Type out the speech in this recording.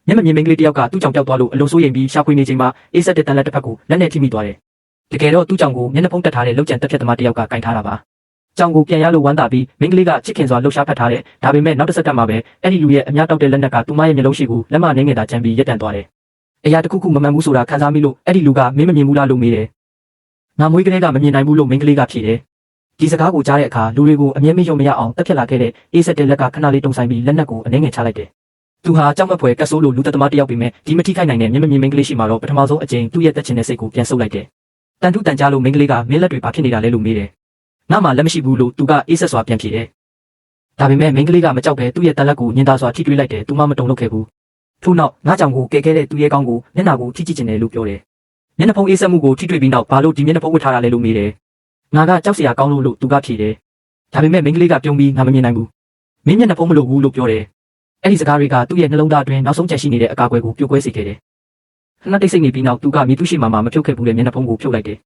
မျက်မမြင်မိန်းကလေးတယောက်ကသူ့ကြောင့်ပျောက်သွားလို့အလွန်စိုးရိမ်ပြီးရှာဖွေနေချိန်မှာအေးဆက်တဲ့တန်လက်တစ်ဖက်ကိုလက်နဲ့ထိမိသွားတယ်တကယ်တော့သူ့ကြောင့်ကိုမျက်နှာဖုံးတက်ထားတဲ့လောက်ကျန်တက်ဖြတ်သမားတယောက်ကကင်ထားတာပါကြောင်ကိုပြန်ရလို့ဝမ်းသာပြီးမိန်းကလေးကချစ်ခင်စွာလှုပ်ရှားဖတ်ထားတယ်ဒါပေမဲ့နောက်တစ်စက္ကန့်မှာပဲအဲ့ဒီလူရဲ့အများတောက်တဲ့လက်နက်ကသူမရဲ့မျက်လုံးရှိကိုလက်မနှင်းငယ်သာချမ်းပြီးရက်တန့်သွားတယ်အရာတစ်ခုခုမမှန်ဘူးဆိုတာခံစားမိလို့အဲ့ဒီလူကမင်းမမြင်ဘူးလားလို့မေးတယ်ငါမွေးကလေးကမမြင်နိုင်ဘူးလို့မိန်းကလေးကဖြေတယ်ဒီစကားကိုကြားတဲ့အခါလူတွေကိုအမြဲမယုံမရအောင်တက်ဖြတ်လာခဲ့တဲ့အေးဆက်တဲ့လက်ကခဏလေးတုံဆိုင်ပြီးလက်နက်ကိုအနှဲငယ်ချလိုက်တယ်သူဟာကြောက်မက်ဖွယ်ကတ်ဆိုးလိုလူသက်သမားတယောက်ပေမဲ့ဒီမထိခိုက်နိုင်တဲ့မျက်မမြင်မိန်းကလေးရှိမှတော့ပထမဆုံးအကြိမ်သူ့ရဲ့တက်ချင်တဲ့စိတ်ကိုပြန်ဆုပ်လိုက်တယ်တန်ထုတန်ကြားလို့မိန်းကလေးကမင်းလက်တွေဘာဖြစ်နေတာလဲလို့မေးတယ်ငါမှလက်မရှိဘူးလို့သူကအေးဆက်စွာပြန်ဖြေတယ်ဒါပေမဲ့မိန်းကလေးကမကြောက်ပဲသူ့ရဲ့တန်လက်ကိုညင်သာစွာထိတွေးလိုက်တယ်သူမှမတုံ့လုပ်ခဲ့ဘူးထို့နောက်ငါကြောင်ကိုကဲခဲ့တဲ့သူ့ရဲ့ကောင်းကိုမျက်နှာကိုထိကြည့်ကျင်တယ်လို့ပြောတယ်မျက်နှာဖုံးအေးဆက်မှုကိုထိတွေ့ပြီးနောက်ဘာလို့ဒီမျက်နှာဖုံးဝတ်ထားတာလဲလို့မေးတယ်ငါကကြောက်စရာကောင်းလို့သူကဖြေတယ်ဒါပေမဲ့မိန်းကလေးကပြုံးပြီးငါမမြင်နိုင်ဘူးမင်းမျက်နှာဖုံးမလို့ဘူးလို့ပြောတယ်အဲ့ဒီစကားတွေကသူ့ရဲ့နှလုံးသားအတွင်းနောက်ဆုံးကျန်ရှိနေတဲ့အကာအကွယ်ကိုပြိုကွဲစေခဲ့တယ်ခဏတိတ်ဆိတ်နေပြီးနောက်သူကမြေသူရှိမှမဖြုတ်ခဲ့ဘူးတဲ့မျက်နှာဖုံးကိုဖြုတ်လိုက်တယ်